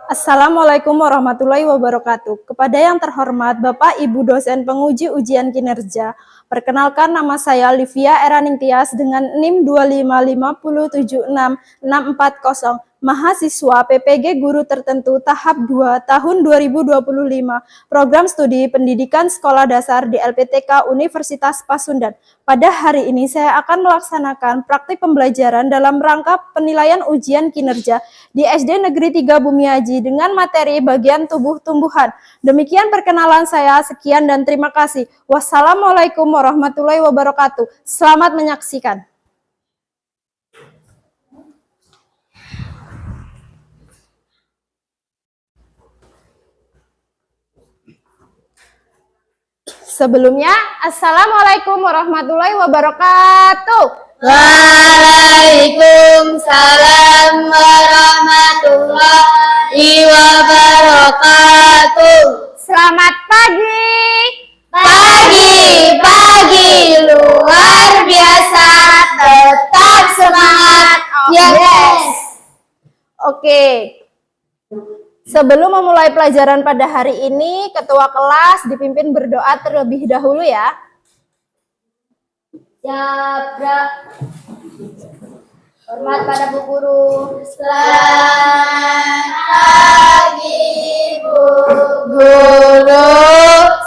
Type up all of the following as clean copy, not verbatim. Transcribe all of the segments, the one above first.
Assalamualaikum warahmatullahi wabarakatuh. Kepada yang terhormat Bapak Ibu dosen penguji ujian kinerja, perkenalkan nama saya Livia Eraning Tias dengan NIM 255076640, mahasiswa PPG Guru Tertentu tahap 2 tahun 2025, program studi pendidikan sekolah dasar di LPTK Universitas Pasundan. Pada hari ini saya akan melaksanakan praktik pembelajaran dalam rangka penilaian ujian kinerja di SD Negeri 3 Bumiaji dengan materi bagian tubuh tumbuhan. Demikian perkenalan saya, sekian dan terima kasih. Wassalamualaikum warahmatullahi wabarakatuh. Selamat menyaksikan. Sebelumnya, Assalamualaikum warahmatullahi wabarakatuh. Waalaikumsalam warahmatullahi wabarakatuh. Selamat pagi. Pagi luar biasa, tetap semangat. Yes. Oke. Sebelum memulai pelajaran pada hari ini, ketua kelas dipimpin berdoa terlebih dahulu ya. Jabra. Hormat pada Bu Guru. Selamat pagi Bu Guru.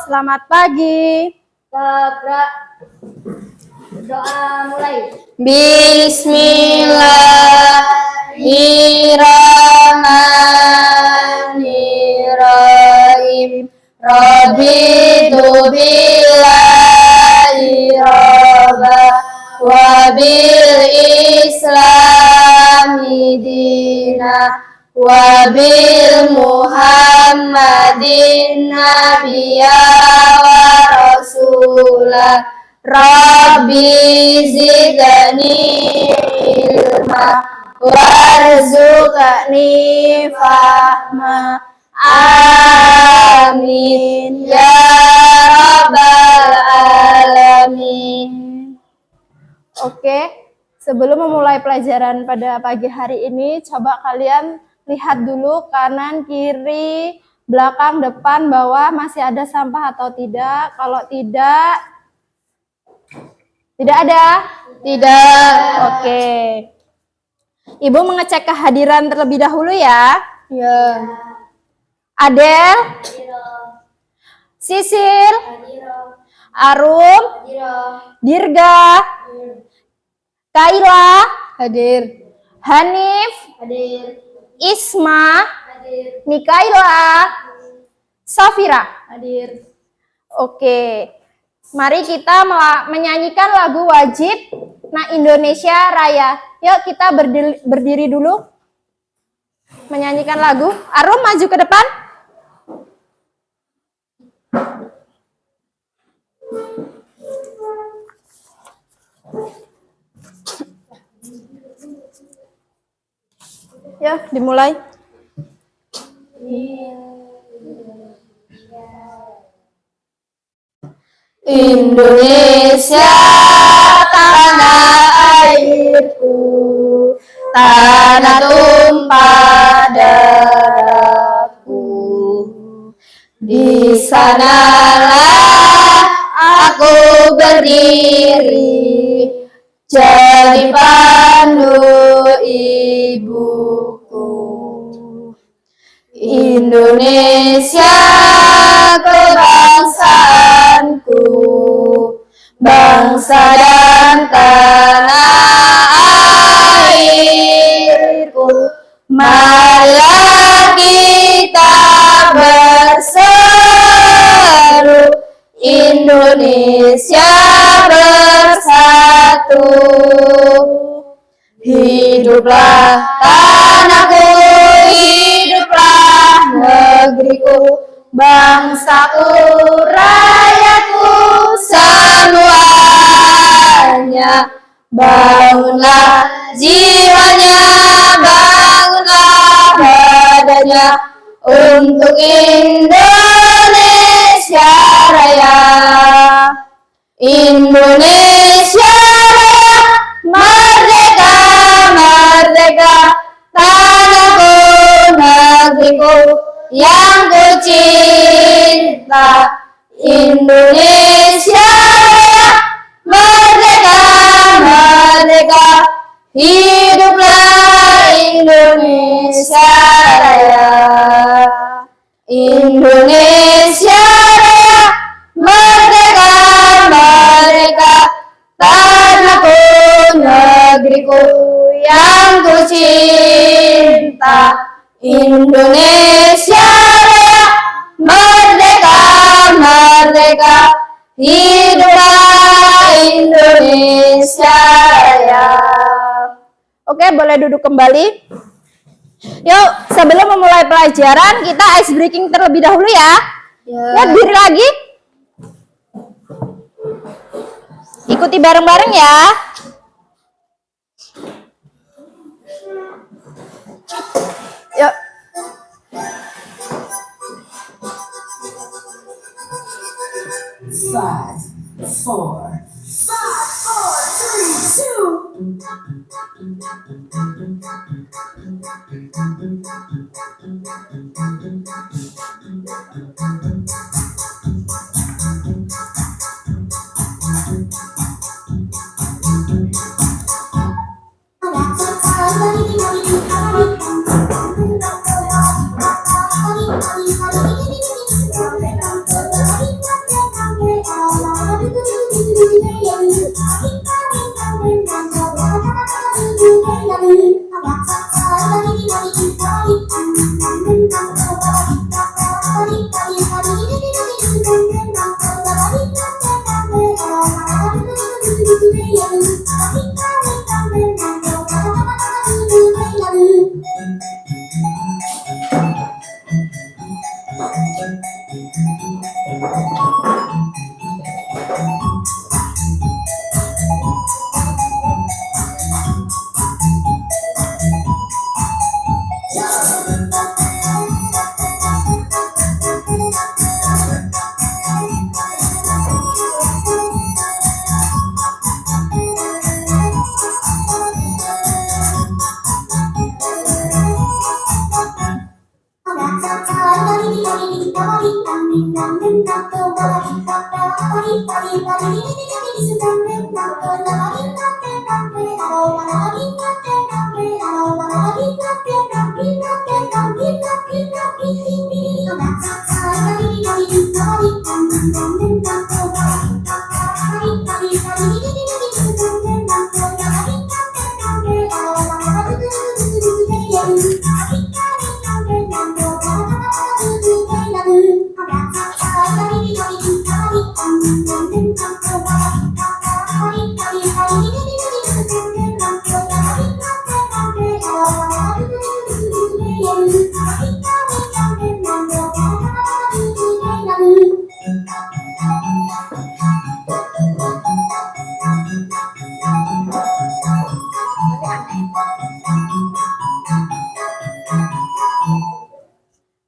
Selamat pagi. Jabra. Doa mulai. Bismillahirrahmanirrahim. Raditu billahi robba wa bil islami dina wa bil muhammadin nabiyya wa rasulah. Rabbi zidni ilma warzuqni fahma. Amin ya rabbal alamin. Oke, sebelum memulai pelajaran pada pagi hari ini, coba kalian lihat dulu kanan, kiri, belakang, depan, bawah, masih ada sampah atau tidak. Kalau tidak ada? Tidak. Oke. Ibu mengecek kehadiran terlebih dahulu ya. Ya. Adel, Sisil, Arum, Dirga, Kaila, Hadir. Hanif, Hadir. Isma, Hadir. Mikaila, Safira. Hadir. Oke, mari kita menyanyikan lagu wajib Nah Indonesia Raya. Yuk kita berdiri dulu menyanyikan lagu. Arum maju ke depan. Ya, dimulai. Indonesia tanah airku, tanah tumpah darahku. Di sanalah aku berdiri, jadi pandu ibuku. Indonesia kebangsaanku, bangsa dan tanah airku. Marilah kita berseru, Indonesia bersatu. Hiduplah tanahku, hiduplah negeriku, bangsaku, rakyatku semuanya. Bangunlah jiwanya, bangunlah badannya untuk Indonesia Raya. Indonesia Raya, merdeka, merdeka, tanahku negeriku yang ku cinta. Indonesia Raya, merdeka, merdeka, hiduplah Indonesia Raya. Indonesia Raya, merdeka, merdeka, tanahku, negeriku yang ku cinta. Indonesia Raya, merdeka, merdeka, hiduplah Indonesia Raya. Oke, boleh duduk kembali. Yuk, sebelum memulai pelajaran, kita ice breaking terlebih dahulu ya. Ya, diri lagi. Ikuti bareng-bareng ya. Yuk. Five, four, three, two.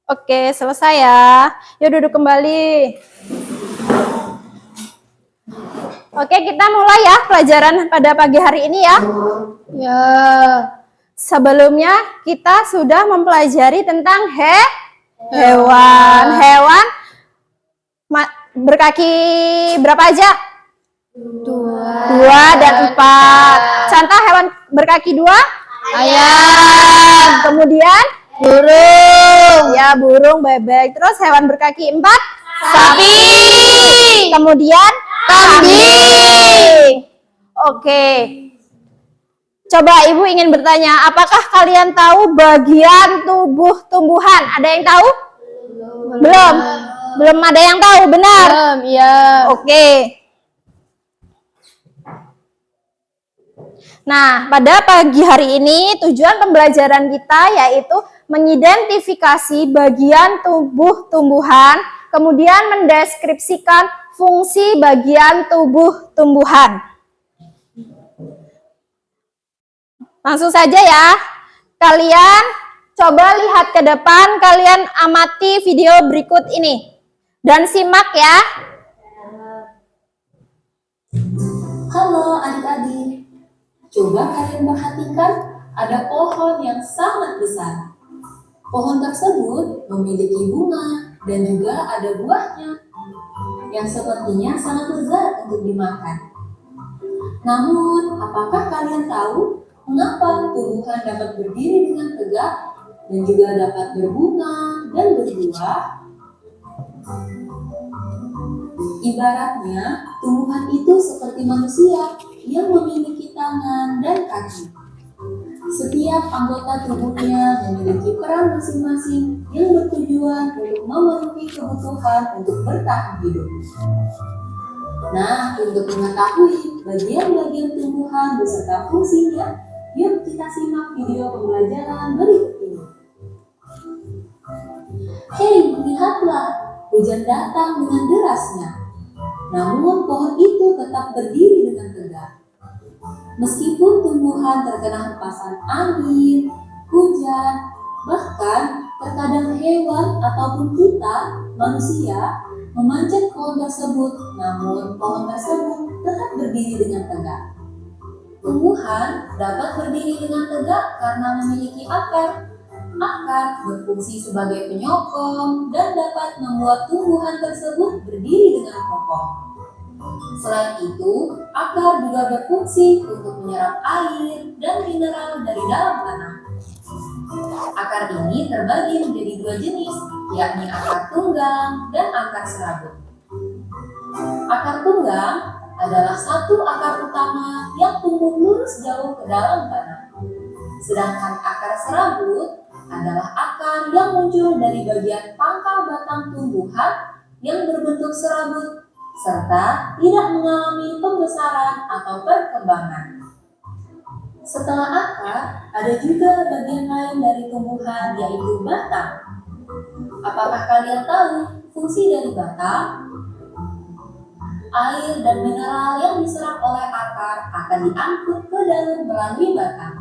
Oke, selesai ya. Yuk duduk kembali. Oke, kita mulai ya pelajaran pada pagi hari ini ya. Ya. Sebelumnya kita sudah mempelajari tentang hewan. Hewan berkaki berapa aja? Dua dan empat. Contoh hewan berkaki dua? Ayam. Kemudian? Burung. Ya, burung, bebek. Terus hewan berkaki empat? Sapi. Kemudian? Kambing. Oke. Coba Ibu ingin bertanya, apakah kalian tahu bagian tubuh tumbuhan? Ada yang tahu? Belum. Belum ada yang tahu, benar? Belum, ya. Oke. Nah, pada pagi hari ini tujuan pembelajaran kita yaitu mengidentifikasi bagian tubuh tumbuhan, kemudian mendeskripsikan fungsi bagian tubuh tumbuhan. Langsung saja ya. Kalian coba lihat ke depan, kalian amati video berikut ini. Dan simak ya. Halo adik-adik, coba kalian perhatikan ada pohon yang sangat besar. Pohon tersebut memiliki bunga dan juga ada buahnya yang sepertinya sangat lezat untuk dimakan. Namun, apakah kalian tahu mengapa tumbuhan dapat berdiri dengan tegak dan juga dapat berbunga dan berbuah? Ibaratnya, tumbuhan itu seperti manusia yang memiliki tangan dan kaki. Setiap anggota tubuhnya memiliki peran masing-masing yang bertujuan untuk memenuhi kebutuhan untuk bertahan hidup. Nah, untuk mengetahui bagian-bagian tumbuhan beserta fungsinya, yuk kita simak video pembelajaran berikut ini. Hei, lihatlah, hujan datang dengan derasnya. Namun pohon itu tetap berdiri dengan tegak. Meskipun tumbuhan terkena hempasan angin, hujan, bahkan terkadang hewan ataupun kita, manusia, memanjat pohon tersebut, namun pohon tersebut tetap berdiri dengan tegak. Tumbuhan dapat berdiri dengan tegak karena memiliki akar. Akar berfungsi sebagai penyokong dan dapat membuat tumbuhan tersebut berdiri dengan kokoh. Selain itu, akar juga berfungsi untuk menyerap air dan mineral dari dalam tanah. Akar ini terbagi menjadi dua jenis, yakni akar tunggang dan akar serabut. Akar tunggang adalah satu akar utama yang tumbuh lurus jauh ke dalam tanah. Sedangkan akar serabut adalah akar yang muncul dari bagian pangkal batang tumbuhan yang berbentuk serabut serta tidak mengalami pembesaran atau perkembangan. Setelah akar, ada juga bagian lain dari tumbuhan yaitu batang. Apakah kalian tahu fungsi dari batang? Air dan mineral yang diserap oleh akar akan diangkut ke daun melalui batang.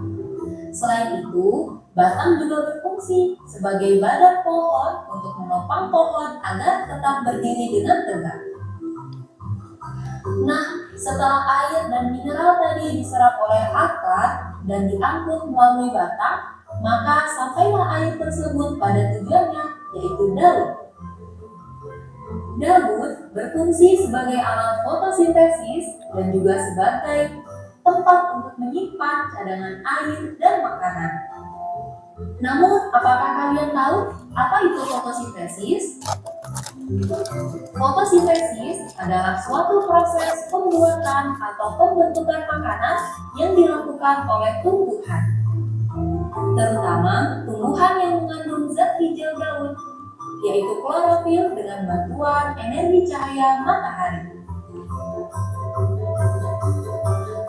Selain itu, batang juga berfungsi sebagai badan pohon untuk menopang pohon agar tetap berdiri dengan tegak. Nah, setelah air dan mineral tadi diserap oleh akar dan diangkut melalui batang, maka sampailah air tersebut pada tujuannya, yaitu daun. Daun berfungsi sebagai alat fotosintesis dan juga sebagai tempat untuk menyimpan cadangan air dan makanan. Namun, apakah kalian tahu apa itu fotosintesis? Fotosintesis adalah suatu proses pembuatan atau pembentukan makanan yang dilakukan oleh tumbuhan, terutama tumbuhan yang mengandung zat hijau daun, yaitu klorofil dengan bantuan energi cahaya matahari.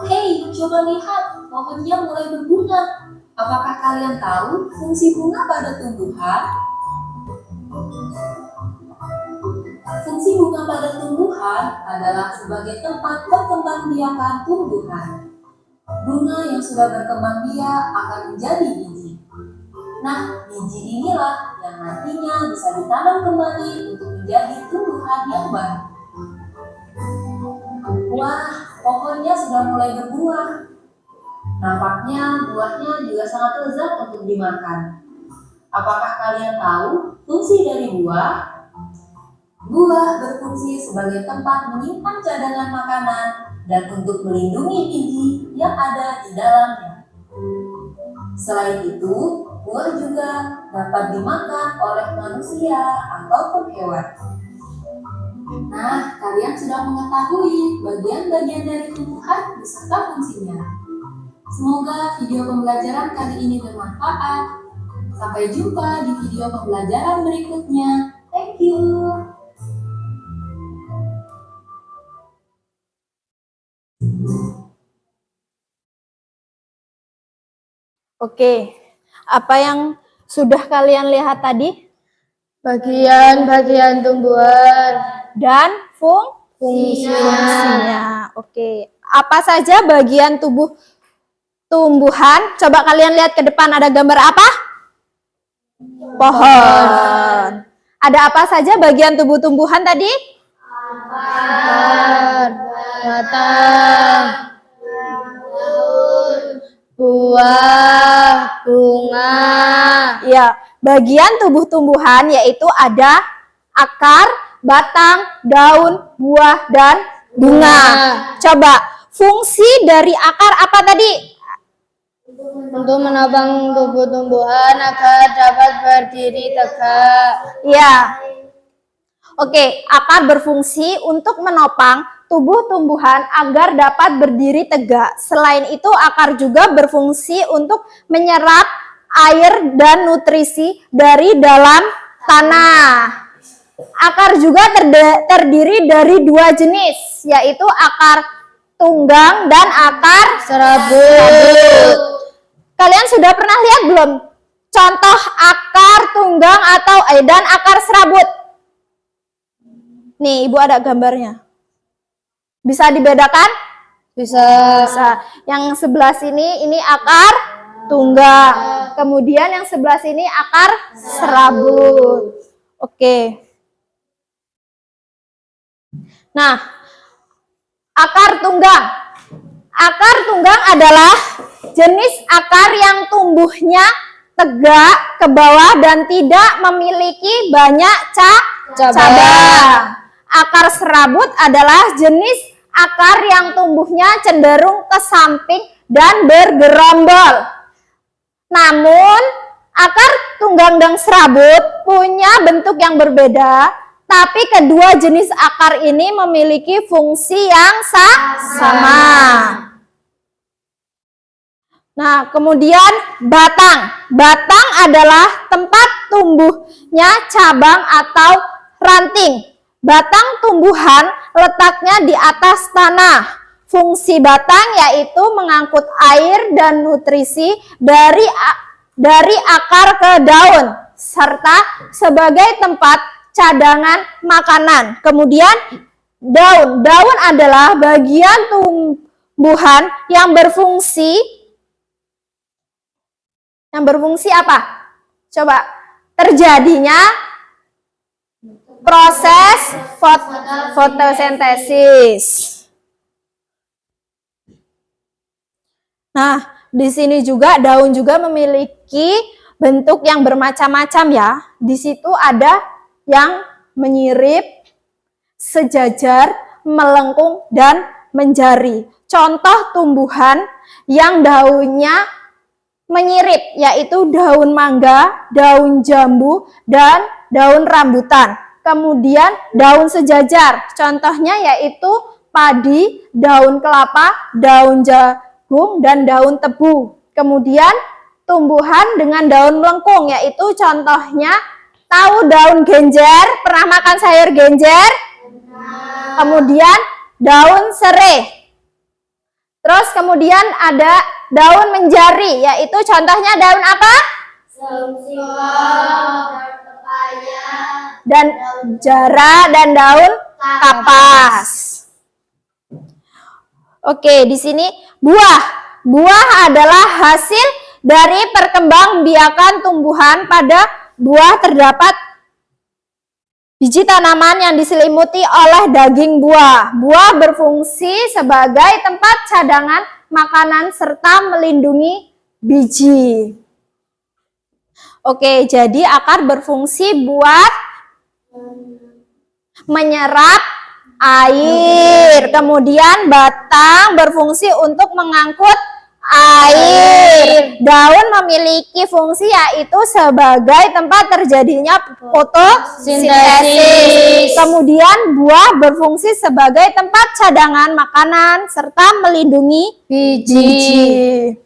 Hei, coba lihat, pohonnya mulai berbunga. Apakah kalian tahu fungsi bunga pada tumbuhan? Fungsi bunga pada tumbuhan adalah sebagai tempat perkembangbiakan tumbuhan. Bunga yang sudah berkembang biak akan menjadi biji. Nah, biji inilah yang nantinya bisa ditanam kembali untuk menjadi tumbuhan yang baru. Wah, pohonnya sudah mulai berbuah. Nampaknya buahnya juga sangat lezat untuk dimakan. Apakah kalian tahu fungsi dari buah? Buah berfungsi sebagai tempat menyimpan cadangan makanan dan untuk melindungi biji yang ada di dalamnya. Selain itu, buah juga dapat dimakan oleh manusia ataupun hewan. Nah, kalian sudah mengetahui bagian-bagian dari tumbuhan beserta fungsinya. Semoga video pembelajaran kali ini bermanfaat. Sampai jumpa di video pembelajaran berikutnya. Thank you. Oke, apa yang sudah kalian lihat tadi? Bagian-bagian tumbuhan. Dan fungsinya. Oke, apa saja bagian tubuh tumbuhan? Coba kalian lihat ke depan, ada gambar apa? Pohon. Ada apa saja bagian tubuh tumbuhan tadi? Akar, batang, daun, buah, bunga. Ya, bagian tubuh tumbuhan yaitu ada akar, batang, daun, buah, dan bunga. Coba, fungsi dari akar apa tadi? Untuk menopang tubuh tumbuhan agar dapat berdiri tegak. Ya. Oke, akar berfungsi untuk menopang tubuh tumbuhan agar dapat berdiri tegak. Selain itu, akar juga berfungsi untuk menyerap air dan nutrisi dari dalam tanah. Akar juga terdiri dari dua jenis, yaitu akar tunggang dan akar Serabut. Kalian sudah pernah lihat belum contoh akar tunggang atau dan akar serabut? Nih, Ibu ada gambarnya. Bisa dibedakan? Bisa. Bisa. Yang sebelah sini ini akar tunggang. Kemudian yang sebelah sini akar serabut. Oke. Nah, akar tunggang. Akar tunggang adalah jenis akar yang tumbuhnya tegak ke bawah dan tidak memiliki banyak cabang. Akar serabut adalah jenis akar yang tumbuhnya cenderung ke samping dan bergerombol. Namun, akar tunggang dan serabut punya bentuk yang berbeda, tapi kedua jenis akar ini memiliki fungsi yang sama. Nah, kemudian batang. Batang adalah tempat tumbuhnya cabang atau ranting. Batang tumbuhan letaknya di atas tanah. Fungsi batang yaitu mengangkut air dan nutrisi dari akar ke daun, serta sebagai tempat cadangan makanan. Kemudian daun. Daun adalah bagian tumbuhan yang berfungsi apa? Coba, terjadinya proses fotosintesis. Nah, di sini juga daun juga memiliki bentuk yang bermacam-macam ya. Di situ ada yang menyirip, sejajar, melengkung, dan menjari. Contoh tumbuhan yang daunnya menyirip yaitu daun mangga, daun jambu, dan daun rambutan. Kemudian daun sejajar, contohnya yaitu padi, daun kelapa, daun jagung, dan daun tebu. Kemudian tumbuhan dengan daun melengkung, yaitu contohnya tahu daun genjer, pernah makan sayur genjer? Kemudian daun serai. Terus kemudian ada daun menjari, yaitu contohnya daun apa? Daun singkong, pepaya, Dan jara dan daun kapas. Oke, di sini buah. Buah adalah hasil dari perkembangbiakan tumbuhan. Pada buah terdapat biji tanaman yang diselimuti oleh daging buah. Buah berfungsi sebagai tempat cadangan makanan serta melindungi biji. Oke, jadi akar berfungsi buat menyerap air. Kemudian batang berfungsi untuk mengangkut air. Daun memiliki fungsi yaitu sebagai tempat terjadinya fotosintesis. Kemudian buah berfungsi sebagai tempat cadangan makanan serta melindungi biji.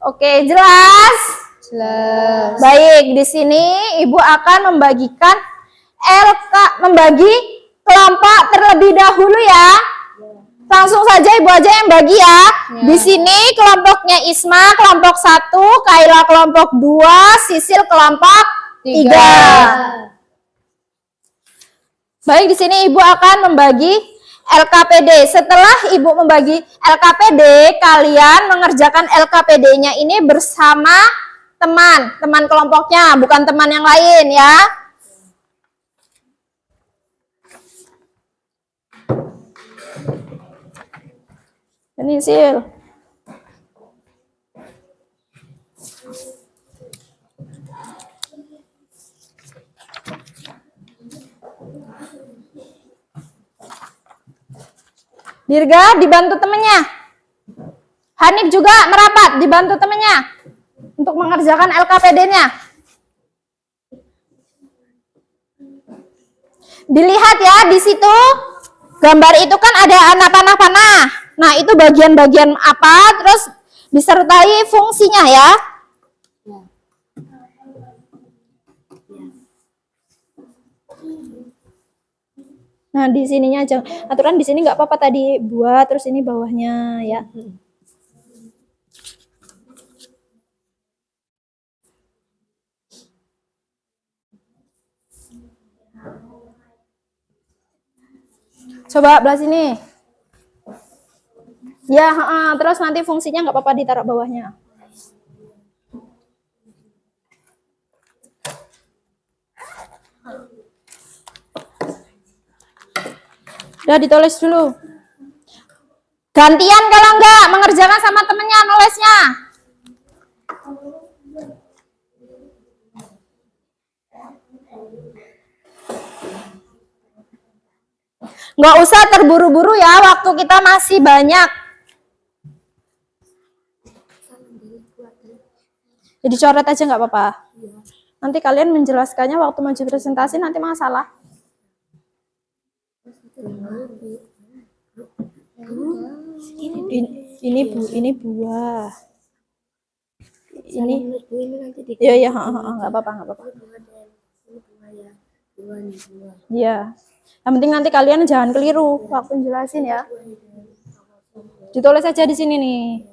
Oke, jelas? jelas. Baik, di sini Ibu akan membagikan membagi kelompok terlebih dahulu ya. Langsung saja Ibu aja yang bagi ya. Di sini kelompoknya Isma kelompok 1, Kaila kelompok 2, Sisil kelompok 3. Baik, di sini Ibu akan membagi LKPD. Setelah Ibu membagi LKPD, kalian mengerjakan LKPD-nya ini bersama teman kelompoknya, bukan teman yang lain ya. Ini Sil. Dirga dibantu temennya. Hanif juga merapat, dibantu temennya untuk mengerjakan LKPD-nya. Dilihat ya, di situ gambar itu kan ada anak panah-panah. Nah, itu bagian-bagian apa, terus disertai fungsinya ya. Nah, di sininya aja. Aturan di sini nggak apa-apa tadi buat, terus ini bawahnya ya. Coba belah sini. Ya, terus nanti fungsinya nggak apa-apa ditaruh bawahnya. Udah ditulis dulu. Gantian kalau enggak mengerjakan sama temennya nulisnya. Nggak usah terburu-buru ya, waktu kita masih banyak. Jadi coret aja nggak apa-apa. Nanti kalian menjelaskannya waktu maju presentasi nanti masalah. Ini buah. Ini. Ya, nggak apa-apa. Iya. Yang penting nanti kalian jangan keliru waktu jelasin ya. Ditulis aja di sini nih.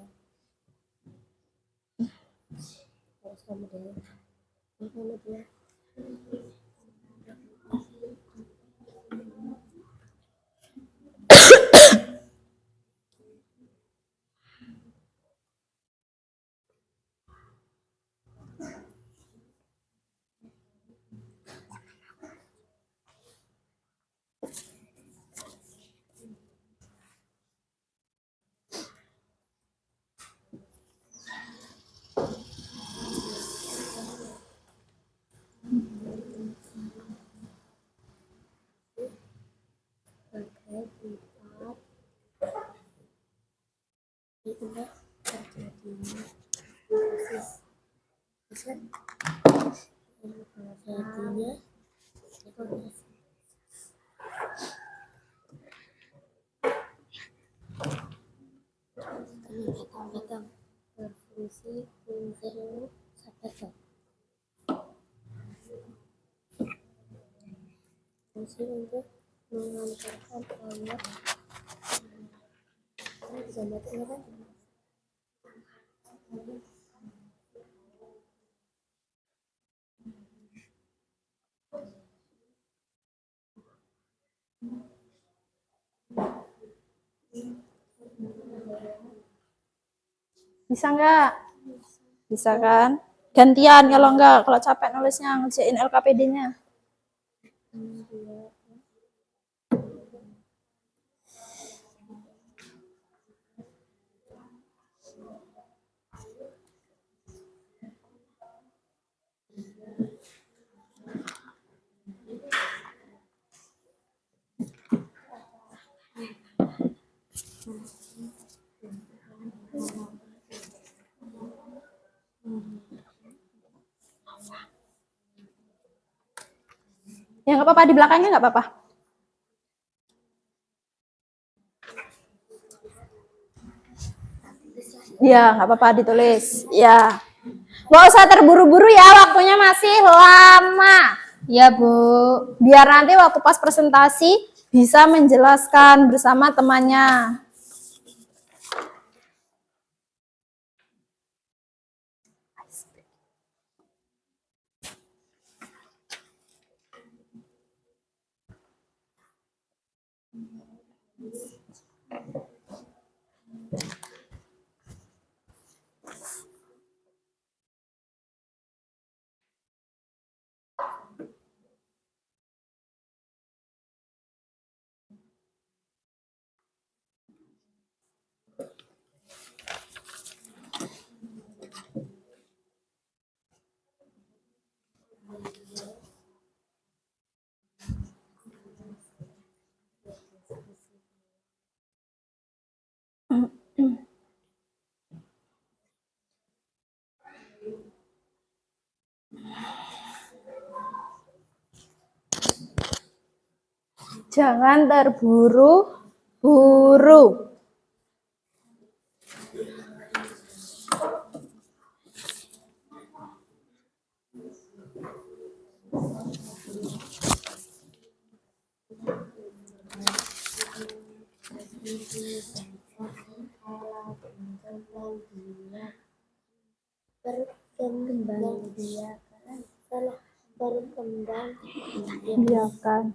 Berfungsi untuk fungsi untuk mengantarkan anak bisa mati kan? Bisa nggak? Bisa kan? Gantian kalau nggak, kalau capek nulisnya ngerjain LKPD-nya. Ya nggak apa-apa, di belakangnya nggak apa-apa. Ya nggak apa-apa ditulis. Ya, nggak usah terburu-buru ya, waktunya masih lama. Ya Bu. Biar nanti waktu pas presentasi bisa menjelaskan bersama temannya. Jangan terburu-buru. Biarkan.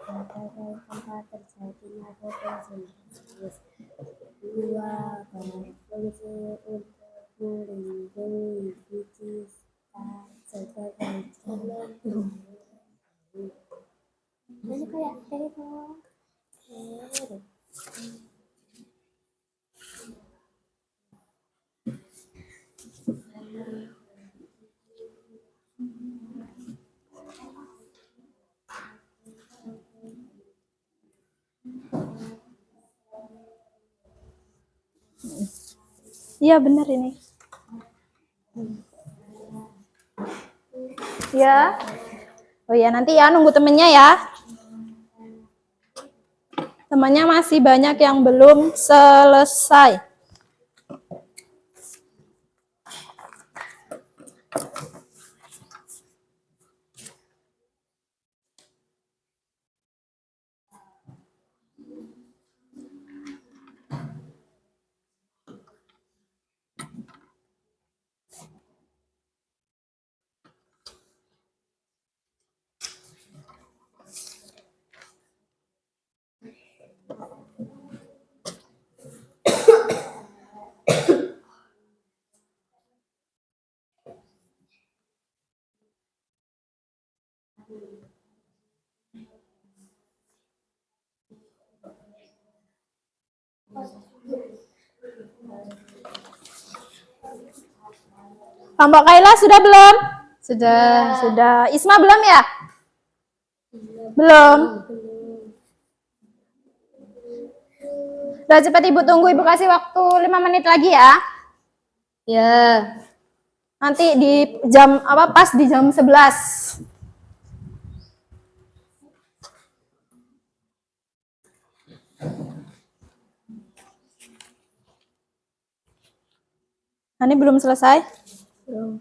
Tempat terjadinya fotosintesis. Dua, berfungsi untuk melindungi biji sebagai jalan tumbuh. Ini kayak terong. Iya benar ini. Ya. Oh ya nanti ya nunggu temennya ya. Temannya masih banyak yang belum selesai. Kelompok Kaila sudah belum? Sudah. Isma belum ya? Belum. Udah cepat Ibu tunggu, Ibu kasih waktu 5 menit lagi ya. Ya. Nanti di jam pas di jam 11. Ini belum selesai? Belum.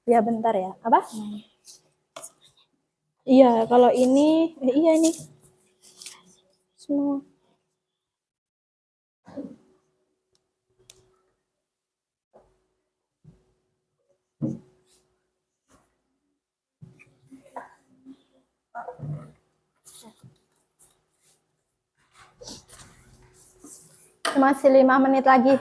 Ya bentar ya. Apa? Iya, kalau ini iya ini. Semua. Masih 5 menit lagi.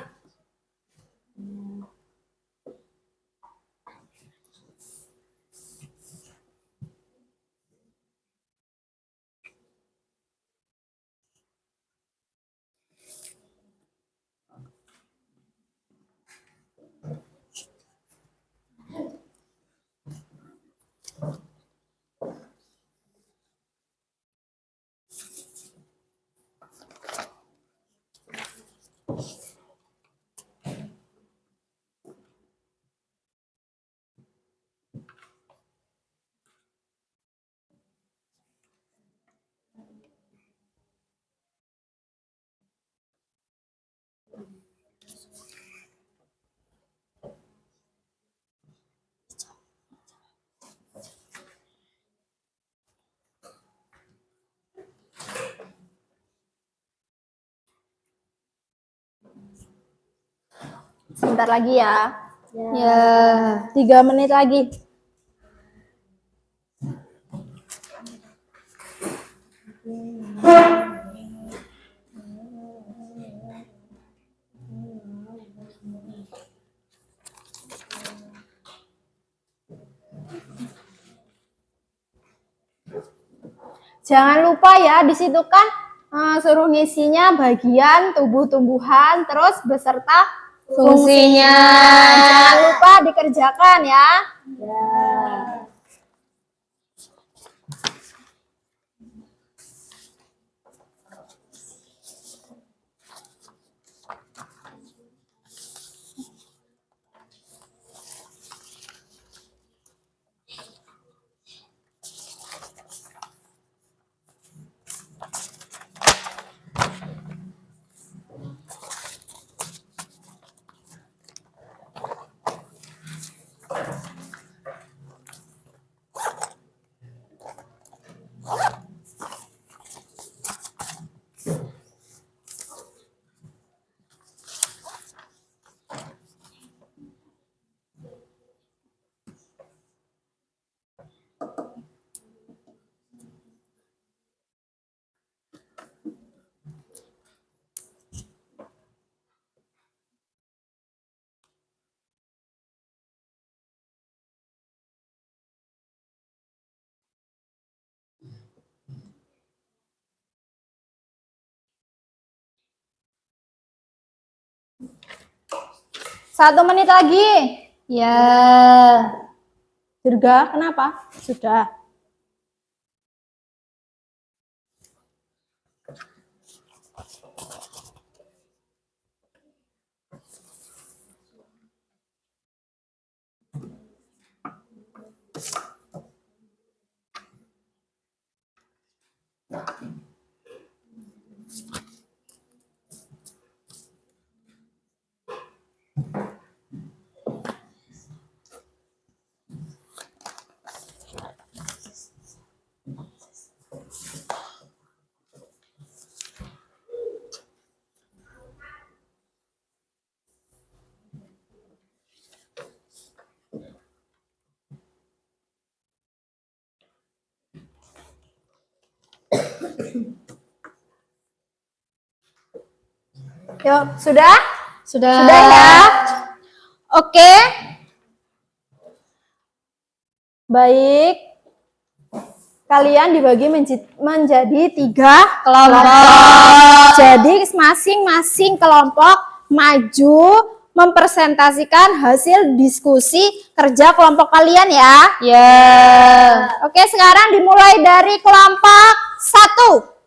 Sebentar lagi ya. Ya. 3 menit lagi. Jangan lupa ya, di situ kan suruh ngisinya bagian tubuh tumbuhan terus beserta fungsinya. Jangan lupa dikerjakan ya. Ya. Satu menit lagi. Ya. Dirga, kenapa? Sudah. Yuk, sudah? Sudah. Sudah ya? Oke. Baik. Kalian dibagi menjadi 3 kelompok. Jadi masing-masing kelompok maju mempresentasikan hasil diskusi kerja kelompok kalian ya. Ya. Oke, sekarang dimulai dari kelompok 1.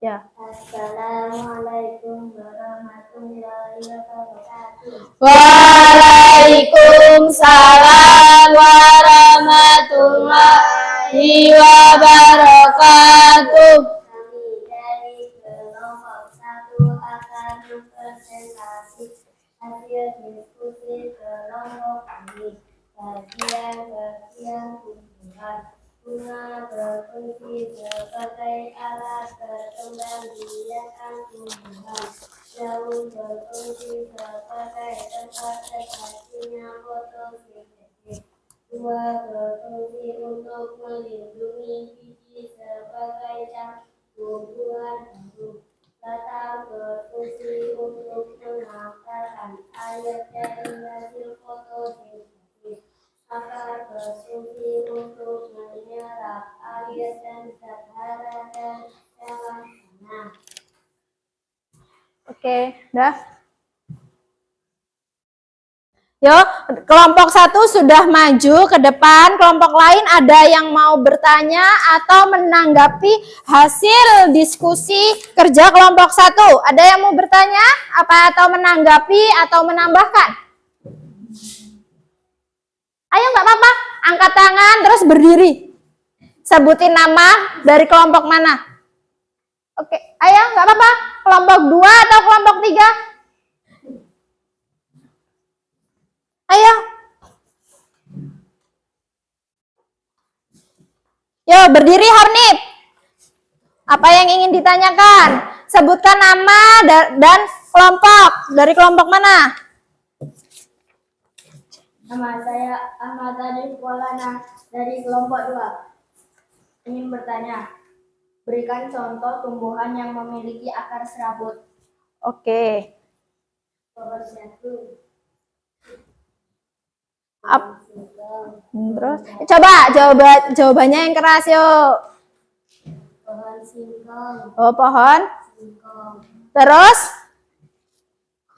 Ya. Assalamualaikum warahmatullahi wabarakatuh. Waalaikumsalam warahmatullahi wabarakatuh. Kami dari kelompok 1 akan mempresentasi hasil diskusi kelompok kami. Bagian tumbuhan. Bunga berfungsi sebagai alat perkembangbiakan tumbuhan. Daun berfungsi sebagai tempat terjadinya fotosintesis. Buah berfungsi untuk melindungi biji sebagai cangkang tumbuhan baru. Batang berfungsi untuk menghantarkan air dari hasil fotosintesis. Akar berfungsi untuk menyerap air dan zat hara dari dalam tanah. Oke, dah. Yo, kelompok 1 sudah maju ke depan. Kelompok lain ada yang mau bertanya atau menanggapi hasil diskusi kerja kelompok 1? Ada yang mau bertanya apa atau menanggapi atau menambahkan? Ayo, nggak apa-apa, angkat tangan terus berdiri. Sebutin nama dari kelompok mana. Oke, ayo, nggak apa-apa. Kelompok 2 atau kelompok 3? Ayo. Yo, berdiri Hornip. Apa yang ingin ditanyakan? Sebutkan nama dan kelompok. Dari kelompok mana? Nama saya Ahmad Adif Maulana dari kelompok 2. Ingin bertanya, berikan contoh tumbuhan yang memiliki akar serabut. Oke. Pohon jagung. Terus coba jawabannya yang keras yuk. Pohon singkong. Oh, pohon. Singkong. Terus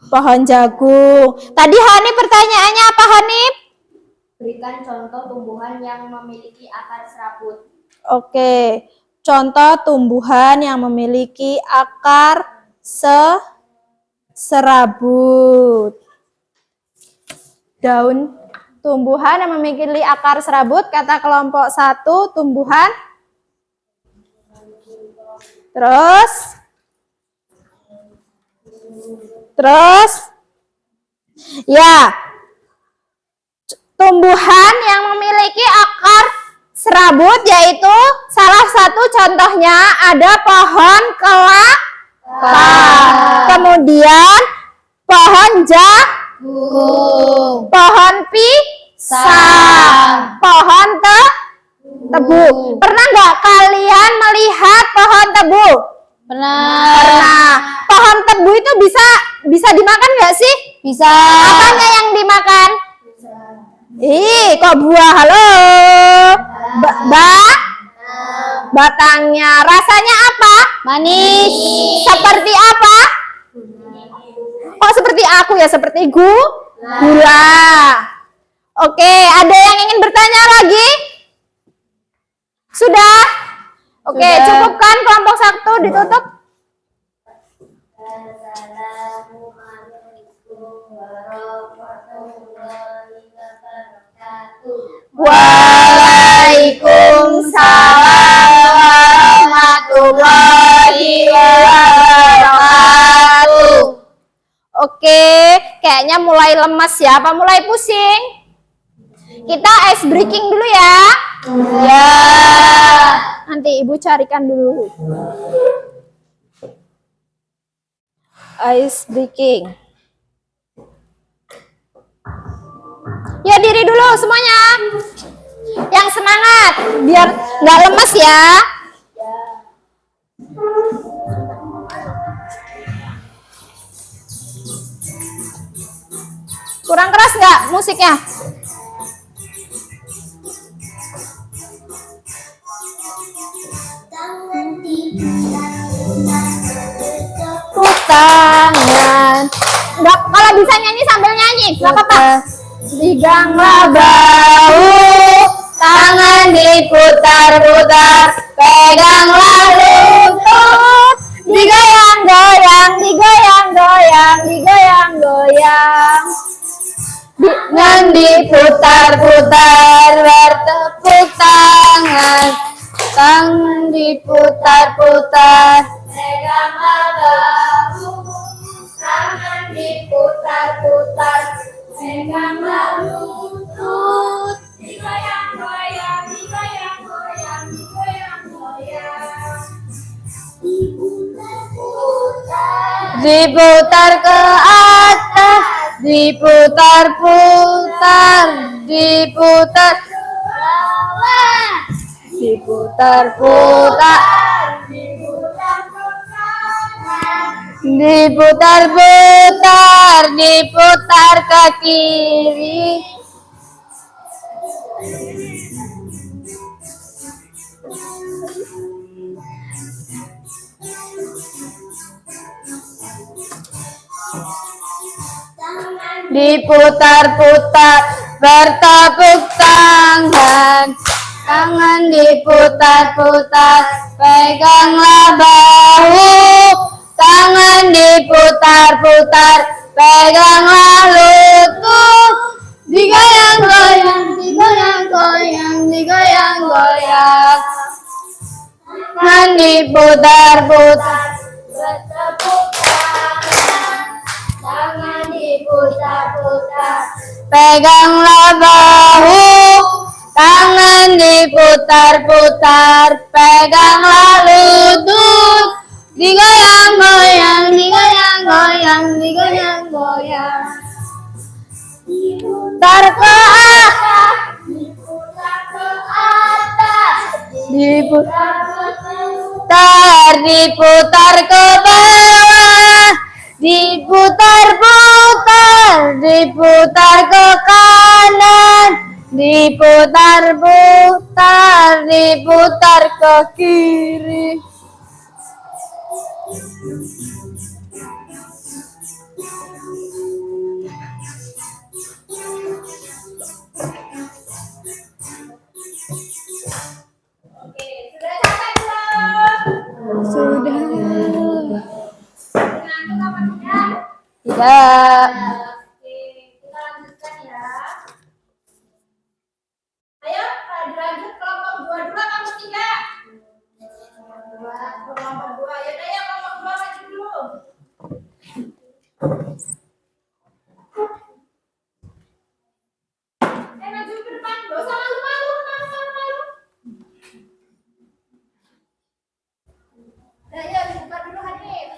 pohon jagung. Tadi Hanif pertanyaannya apa, Hanif? Berikan contoh tumbuhan yang memiliki akar serabut. Oke. Contoh tumbuhan yang memiliki akar serabut. Daun tumbuhan yang memiliki akar serabut, kata kelompok 1 tumbuhan. Terus ya, tumbuhan yang memiliki akar serabut yaitu salah satu contohnya ada pohon kelapa, kemudian pohon jagung, pohon pisang, pohon tebu. Pernah nggak kalian melihat pohon tebu? Pernah. Pohon tebu itu bisa dimakan nggak sih? Bisa. Apanya yang dimakan? Kok buah? Halo. Batangnya. Rasanya apa? Manis. Seperti apa? Oh, seperti aku ya, seperti gula. Oke, ada yang ingin bertanya lagi? Sudah? Oke, cukupkan kelompok 1 ditutup. Assalamualaikum warahmatullahi wabarakatuh. Waalaikumsalam warahmatullahi wabarakatuh. Oke, kayaknya mulai lemas ya, apa mulai pusing? Kita ice breaking dulu ya. Ya. Nanti Ibu carikan dulu. Ice breaking. Ya, diri dulu semuanya. Yang semangat, biar nggak lemes ya. Kurang keras nggak musiknya? Tangan. Nggak, kalau bisa nyanyi sambil nyanyi, nggak apa-apa. Diganglah bahu, tangan diputar-putar, peganglah lutut, digoyang-goyang, digoyang-goyang, digoyang-goyang. Dengan diputar-putar, bertepuk tangan, tangan diputar-putar, peganglah bahu, tangan diputar-putar, peganglah lutut, digoyang-goyang, digoyang-goyang, digoyang-goyang. Diputar ke atas, diputar-putar, diputar ke bawah, diputar-putar, diputar-putar, diputar ke kiri. Diputar-putar, bertepuk tangan, tangan diputar-putar, peganglah bahu, tangan diputar-putar, peganglah lutut, digoyang-goyang, digoyang-goyang, digoyang-goyang, tangan diputar-putar, bertepuk tangan, tangan diputar-putar, peganglah bahu, tangan diputar-putar, peganglah lutut, digoyang-goyang, digoyang-goyang, digoyang-goyang. Diputar ke atas, diputar ke atas, diputar, diputar ke bawah, Diputar-putar, diputar ke kanan, diputar-putar, diputar ke kiri. Oke, sudah capek belum? Sudah. Ngantuk apa tidak? Tidak. Oke, kita lanjutkan ya. Ayo, lanjut kelompok 2 dulu atau kelompok 3? Kelompok 2. Yaudah ya, kelompok 2 maju dulu. Maju ke depan. Gak usah malu-malu, malu-malu. Ya, dibuka dulu Hanif.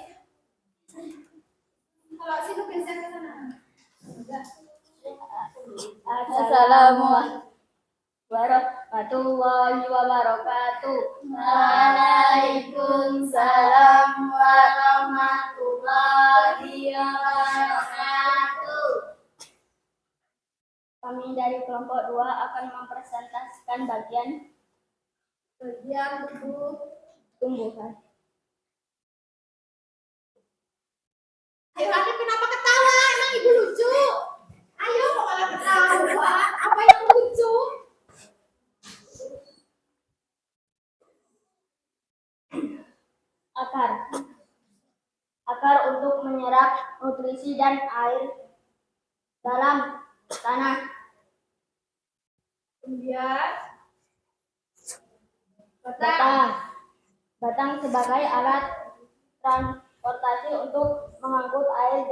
Kalau sini geser ke sana. Assalamualaikum warahmatullahi wabarakatuh. Waalaikumsalam warahmatullahi wabarakatuh. Kami dari kelompok 2 akan mempresentasikan bagian tumbuhan. Ayo Hanif, kenapa ketawa? Emang ibu lucu? Ayo kok malah ketawa? Apa yang lucu? Akar untuk menyerap nutrisi dan air dalam tanah. Kemudian Batang sebagai alat transportasi untuk mengangkut air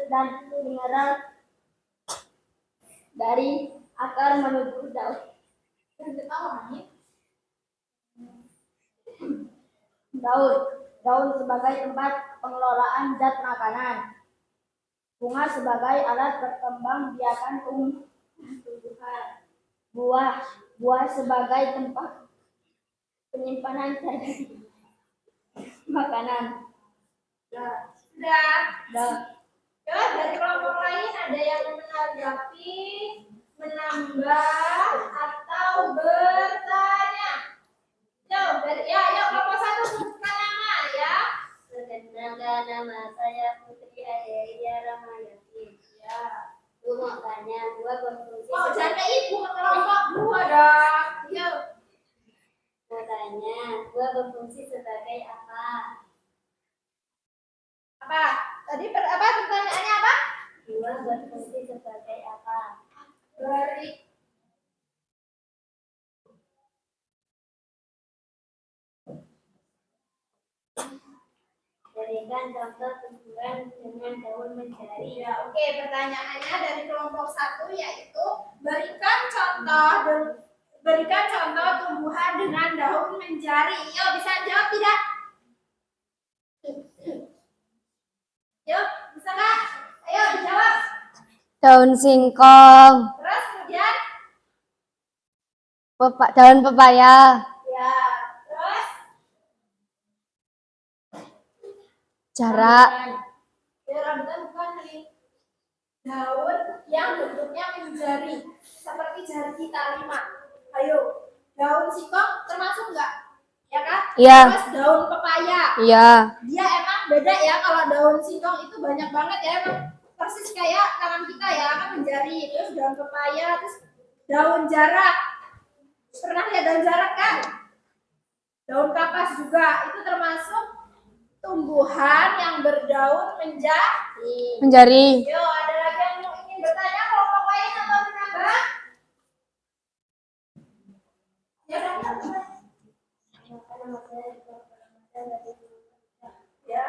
dan mineral dari akar menuju daun. Daun sebagai tempat pengelolaan zat makanan. Bunga sebagai alat berkembang biakan tumbuhan. Buah sebagai tempat penyimpanan zat makanan. Sudah. Ya, dari kelompok lain ada yang menanggapi, menambah, atau bertanya. Yuk, kelompok 1 sebutkan nama ya. Perkenalkan, nama saya Putri Ayaya Ramayati. Ya. Lu mau tanya, gua berfungsi Oh, jangan ibu ke kelompok 2 dong. Yuk. mau tanya, gua berfungsi sebagai apa? Apa? Tadi pertanyaannya apa? Gua berfungsi sebagai apa? Beri. Berikan contoh tumbuhan dengan daun menjari. Ya, oke. Pertanyaannya dari kelompok 1 yaitu berikan contoh tumbuhan dengan daun menjari. Yuk, bisa jawab tidak? Yuk, bisa nggak? Ayo dijawab. Daun singkong, Terus kemudian? daun pepaya, Ya, terus? jarak, Ya, rambutan bukan nih. Daun yang bentuknya menjari, seperti jari kita 5. Ayo, daun singkong termasuk nggak? Ya kan? Iya. Terus daun pepaya. iya, Dia emang beda ya, kalau daun singkong itu banyak banget ya, emang persis kayak tangan kita ya, kan menjari. Terus daun pepaya, terus daun jarak. Pernah lihat daun jarak kan? Daun kapas juga, itu termasuk tumbuhan yang berdaun menjari. menjari. Yo, ada lagi yang ingin bertanya kelompok lain atau menambah? Ya, udah. Ya.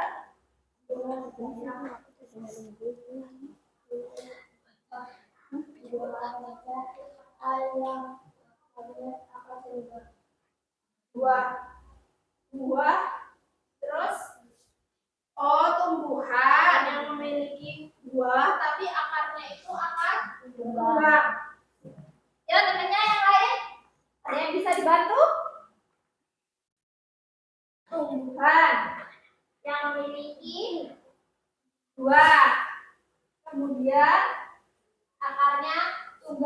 Buah, terus tumbuhan yang memiliki buah tapi akarnya itu akar buah. Ya, temannya yang lain ada yang bisa dibantu? Tumbuhan yang memiliki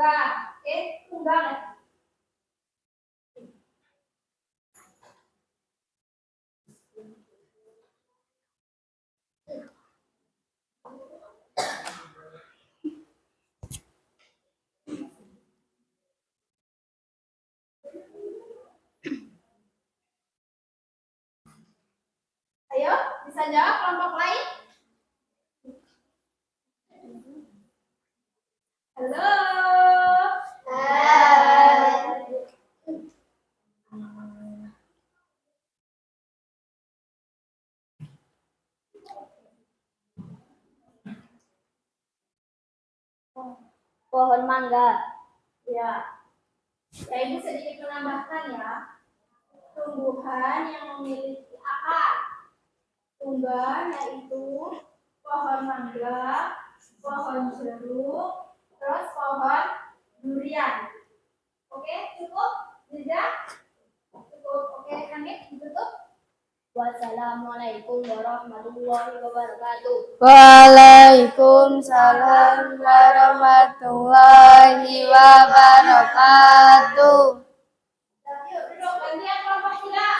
Mangga. Tunggang. Ayo, bisa jawab kelompok lain? Halo. Hai. Pohon mangga. Ya. Ibu sedikit menambahkan ya. Tumbuhan yang memiliki akar. Tunggal yaitu pohon mangga, pohon jeruk, terus pohon durian. Oke, cukup? Tidak? Cukup. Oke, Hamid, ditutup. Wassalamualaikum warahmatullahi wabarakatuh. Waalaikumsalam warahmatullahi wabarakatuh. Yuk, duduk. Gantian kelompok kita.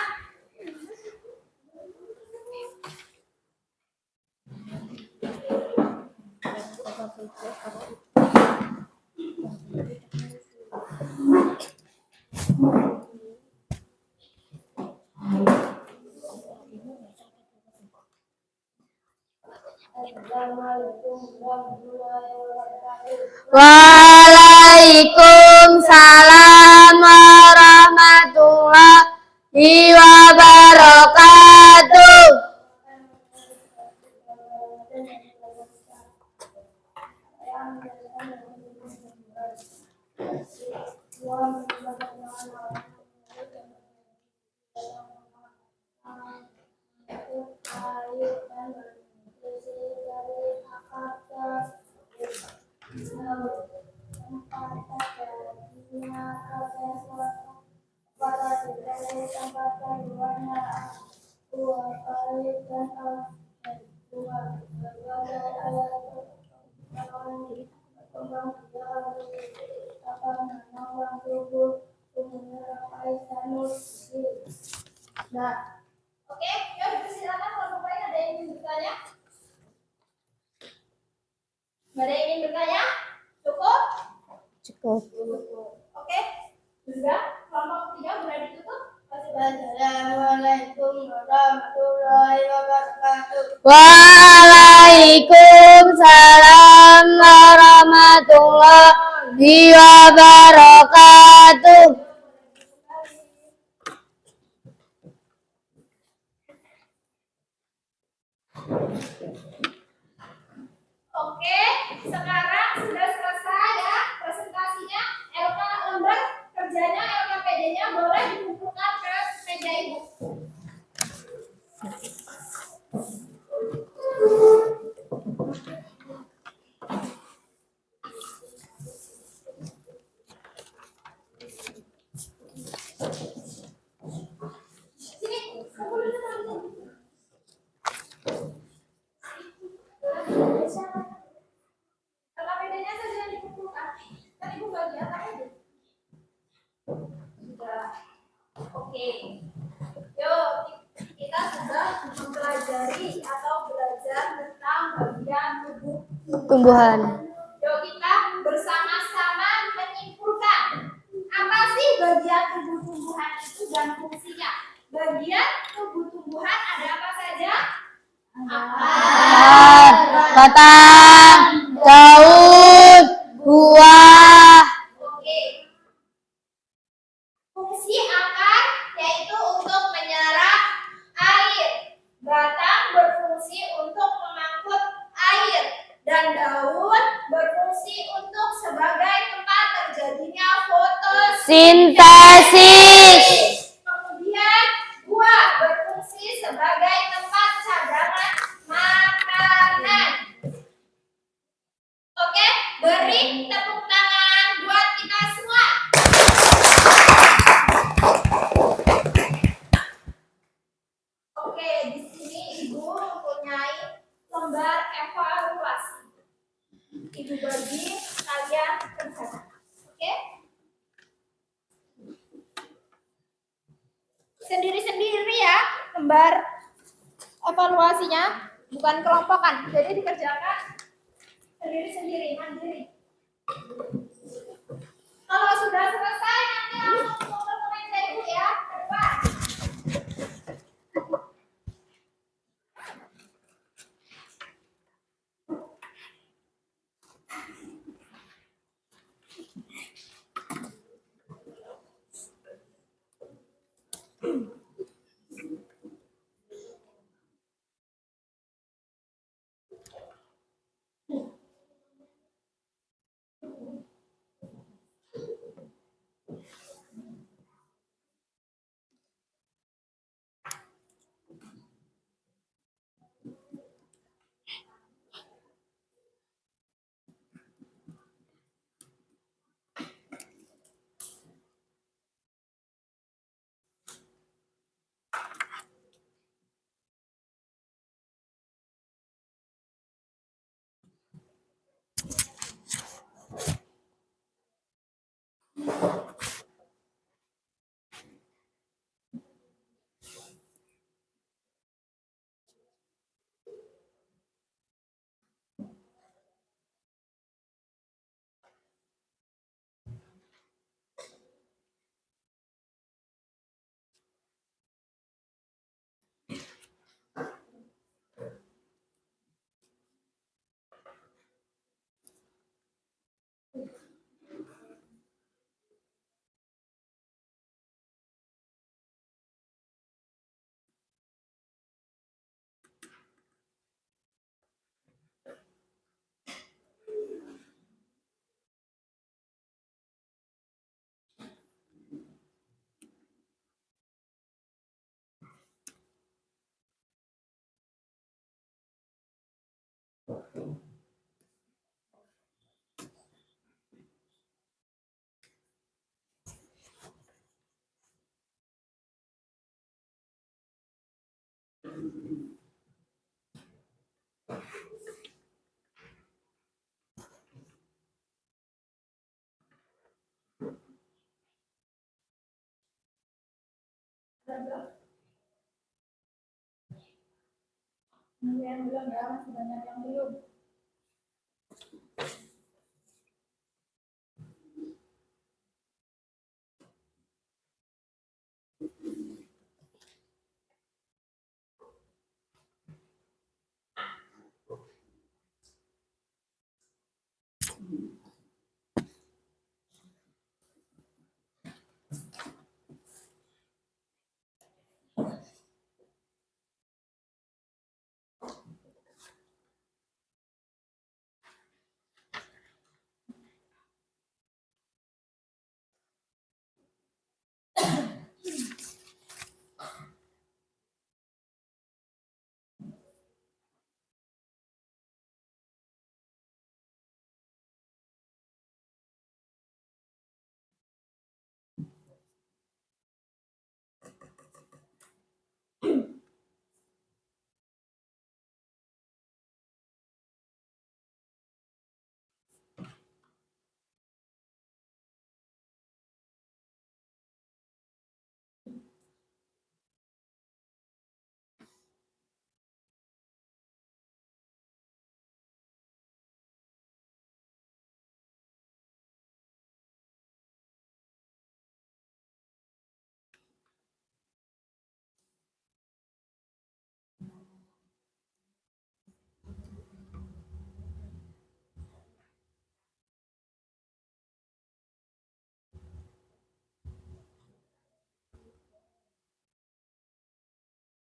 Assalamualaikum warahmatullahi wabarakatuh. Waalaikumsalam warahmatullahi wabarakatuh. Nah, oke, yuk dipersilakan kelompok lain. Ada yang ingin bertanya? Nggak ada yang ingin bertanya? Cukup? Cukup. Oke, sudah. Kelompok ketiga boleh ditutup. Assalamualaikum warahmatullahi wabarakatuh. Waalaikumsalam warahmatullahi wabarakatuh. Oke, sekarang sudah selesai ya presentasinya. LK lembar kerjanya, LKPD-nya boleh dikumpulkan ke meja ibu. Sini, kumpulin teman-teman. LKPD-nya saja dikumpulkan. Kan ibu bagi apa aja? Sudah. Oke. Yuk, kita sudah mempelajari atau belajar tentang bagian tubuh Tumbuhan. Yuk kita bersama-sama menyimpulkan apa sih bagian tubuh tumbuhan itu dan fungsinya. Bagian tubuh tumbuhan ada apa saja? Akar, batang, daun, buah. Oke. Fungsi akar yaitu untuk menyerap air. Batang berfungsi untuk mengangkut air dan daun berfungsi untuk sebagai tempat terjadinya Sintesis. Kemudian buah berfungsi sebagai tempat cadangan makanan. Oke, beri tepuk tangan buat kita semua. Oke, di sini Ibu mempunyai lembar evaluasi. Ibu bagi kalian kerjakan. sendiri-sendiri ya, lembar evaluasinya, bukan kelompokan. Jadi dikerjakan sendiri-sendiri, mandiri. Kalau sudah selesai, nanti langsung ke meja ibu ya, ke depan. Yang belum ya, masih banyak yang belum.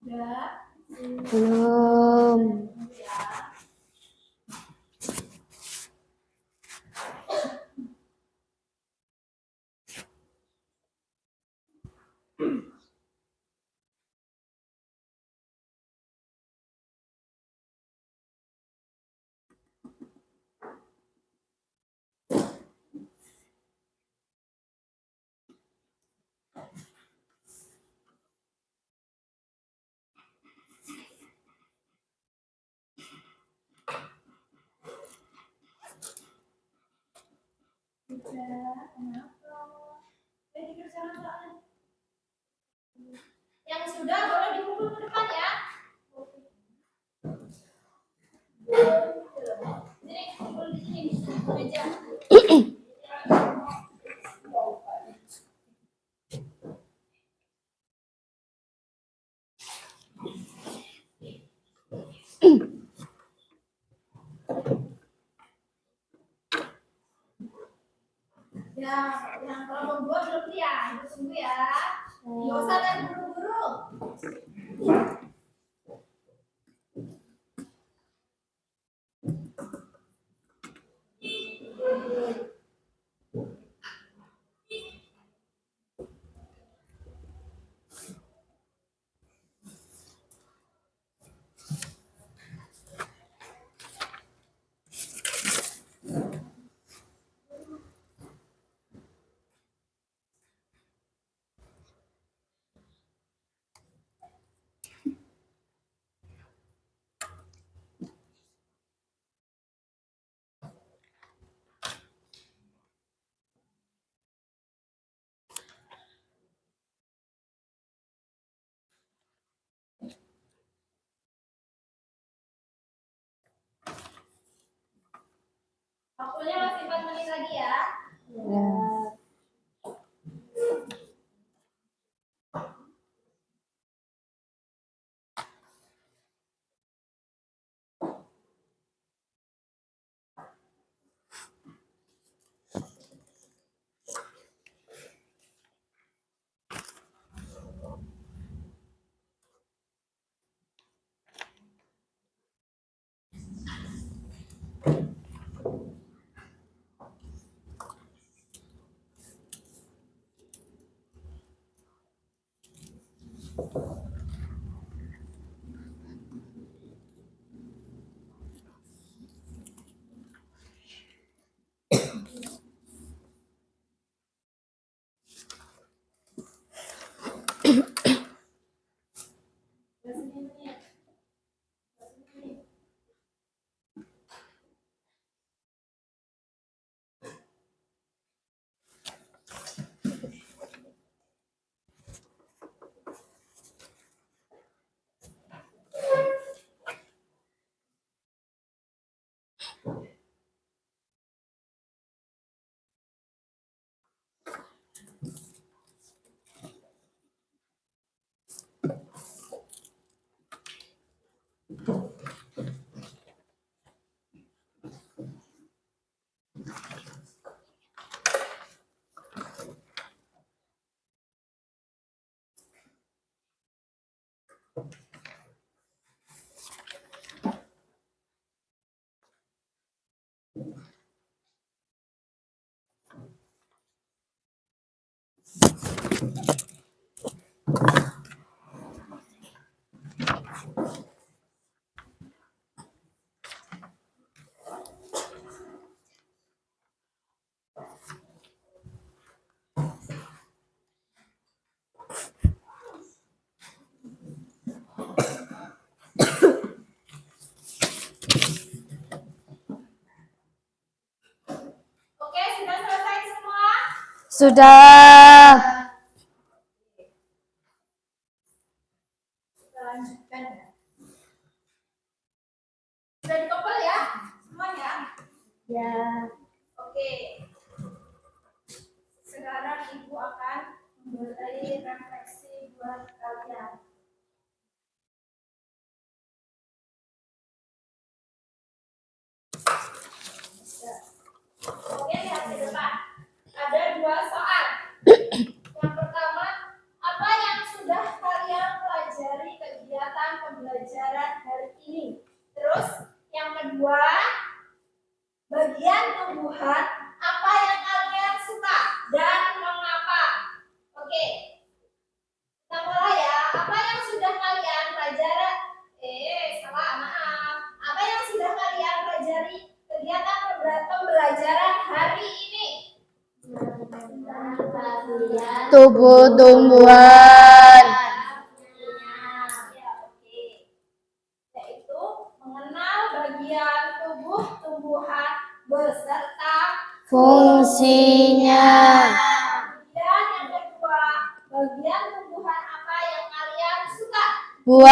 Udah. Belum. Udah, kenapa? Dikerjakan soalnya. sudah boleh dipukul ke depan ya. Jadi pukul di sini meja. Ya, yang kalau membuat belum ya, itu tunggu ya. Nggak usah dan buru-buru. Waktunya masih 4 menit lagi ya. Ya. Oke, sudah selesai semua? Sudah. Kita lanjutkan ya. Sudah dikepel ya? Semuanya? Ya. Oke. Sekarang Ibu akan memberi refleksi buat kalian. Oke, lihat ke depan. Ada 2 soal. Yang pertama, apa yang sudah kalian pelajari kegiatan pembelajaran hari ini? Terus, yang kedua, bagian tumbuhan apa yang kalian suka dan mengapa? Oke, kita mulai ya. Apa yang sudah kalian pelajari? Salah, maaf. Apa yang sudah kalian pelajari kegiatan pembelajaran hari ini? Tumbuh-tumbuhan. Ya, oke. Yaitu mengenal bagian tubuh tumbuhan beserta Fungsinya. kemudian yang kedua, bagian tumbuhan apa yang kalian Buah.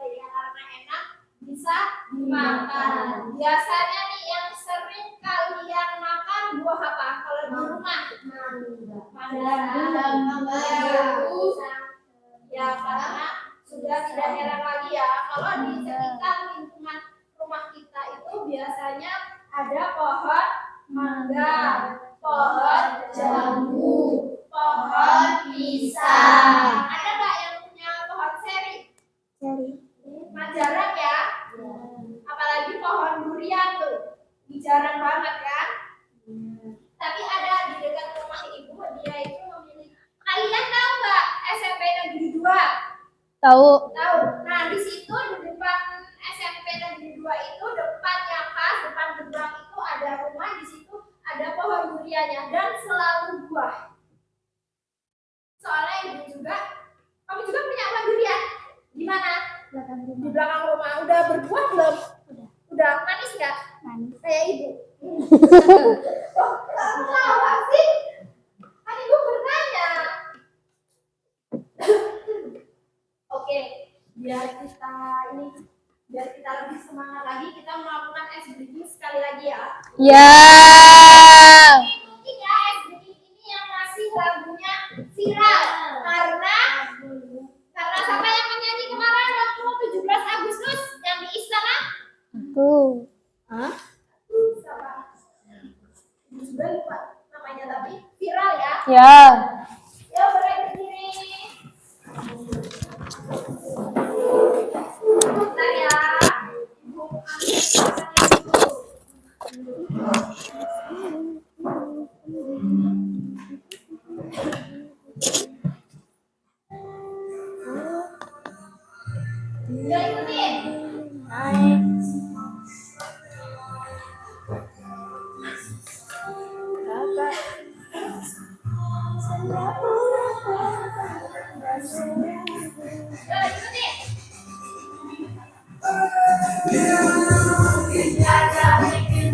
Karena enak bisa dimakan. Biasanya nih yang sering kalian makan buah apa? Kalau di rumah? Mangga. Ya, karena sudah tidak heran lagi ya kalau di sekitar lingkungan rumah kita itu biasanya ada pohon mangga, pohon jambu, pohon pisang. Ada nggak yang punya pohon seri? Mah jarang ya. Apalagi pohon durian tuh, jarang banget kan? Tapi ada di dekat rumah ibu, dia itu memiliki. Kalian tahu nggak SMP Negeri 2? Tahu. Tahu. Nah, di situ di depan SMP Negeri 2 itu depannya pas, depan gerbang itu ada rumah, di situ ada pohon duriannya dan selalu buah. Soalnya ibu juga, kamu juga punya pohon durian? Di mana? Di belakang rumah. Udah berbuah belum? Udah. Manis nggak? Manis. Kayak ibu. Oh, kamu tahu sih? Kan ibu bertanya. Oke, biar kita lebih semangat lagi, kita melakukan ice breaking sekali lagi ya. Ya. Mungkin ya ice breaking ini yang masih lagunya viral karena siapa yang menyanyi kemarin waktu 17 Agustus yang di istana? Aku. Siapa? Juga lupa namanya tapi viral ya. Ya. Ya boleh berdiri. Bentar ya. Ibu ambil dulu. Ya ikutin. Ya ikutin.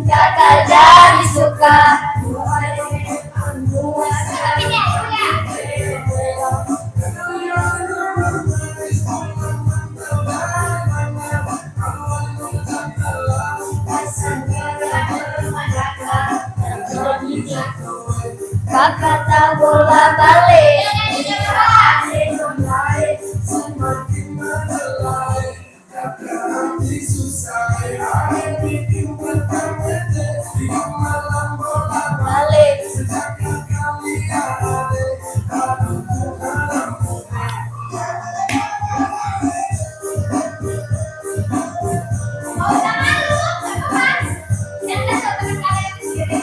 Gagal jadi suka. Tapi ya, ya. Kakak tak bola balik. Balik. Mau usah malu, nggak apa-apa. Yang ada teman kalian sendiri.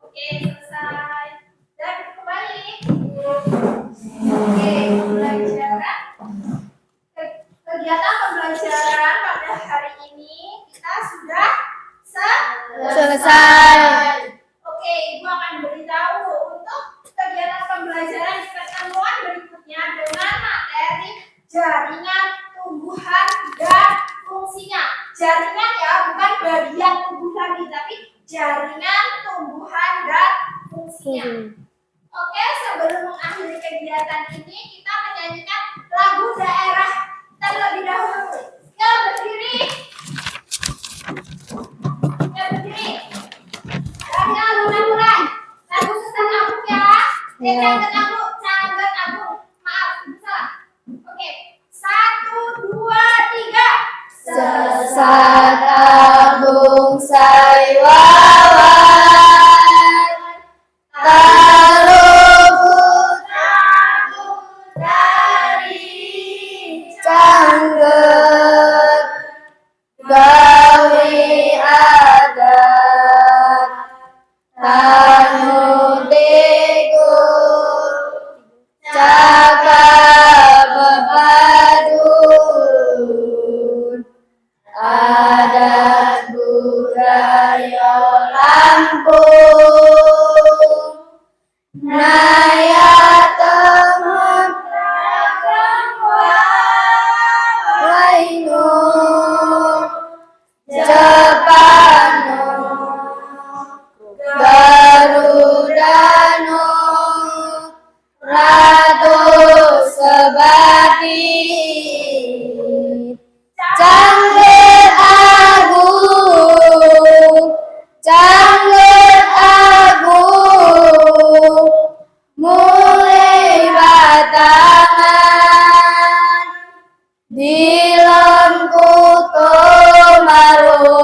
Oke, selesai. Dan kembali. Oke, kegiatan pembelajaran pada hari ini kita sudah Selesai. Oke, Ibu akan beritahu untuk kegiatan pembelajaran di pertemuan berikutnya dengan materi jaringan tumbuhan dan fungsinya. Jaringan ya, bukan bagian tubuh lagi, tapi jaringan tumbuhan dan fungsinya. Oke, sebelum mengakhiri kegiatan ini, kita menyanyikan lagu daerah terlebih dahulu. Yuk, berdiri. Cangget abu. Maaf, salah. Oke. 1, 2, 3. Sesat abung sai wawan, taruh dari cangget, gawe adat, tanu dego, cakap bepadun, adat budaya Lampung, naya temen ragam wainun, Jepano, Garudano, Ratu Sebati, Cangget agung, mulai batangan, dilem kuto maro,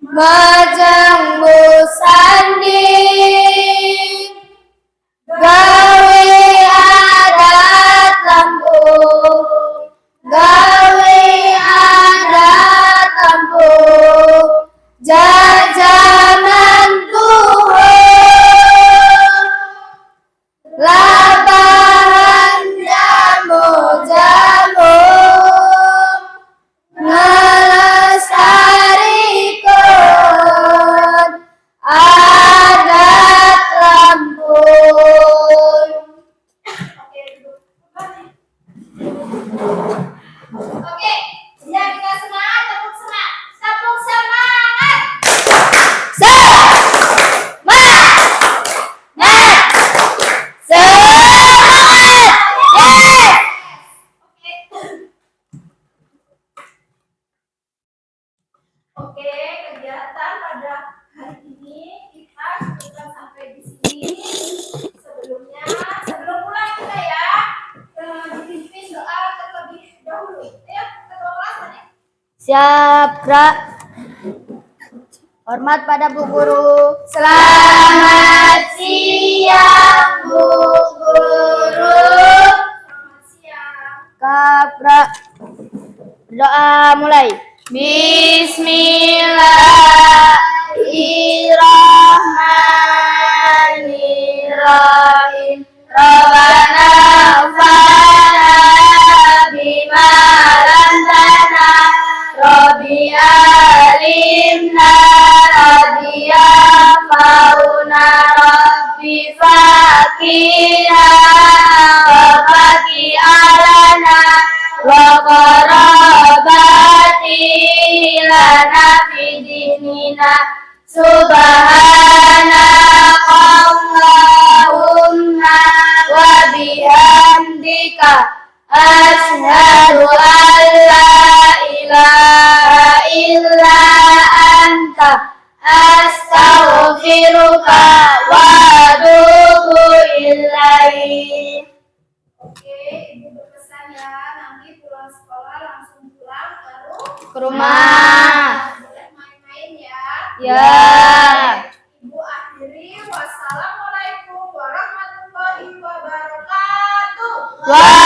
majang busanding, gawe adat Lampung, jajanan Tuhan, lapangan jamu-jamu, ngelestarikan adat Lampung. Oke, ya kita semangat, tepuk semangat. Oke, kegiatan pada hari ini kita cukupkan sampai di sini. Sebelum mulai kita ya, dipimpin doa terlebih dahulu. Ayo, ketua kelas mana? Siap, Kak. Hormat pada Bu Guru. Selamat siang, Bu Guru. Selamat siang. Kapra. Doa mulai. Bismillahirrahmanirrahim. Rabbana fa'na bima lamtana, Rabbi alimna, Rabbi fauna, Rabbi fakina, Wafaki alana, Wakarabati lana fidinina, Subhana Allahumma wa bihamdika, Ashhadu an la ilaha illa anta, astaghfiruka wa atubu ilaik. Oke, Ibu berpesan ya, nanti pulang sekolah langsung pulang baru Ke rumah. boleh main-main ya. Ya. Ibu akhiri, wassalamualaikum warahmatullahi wabarakatuh. Wah.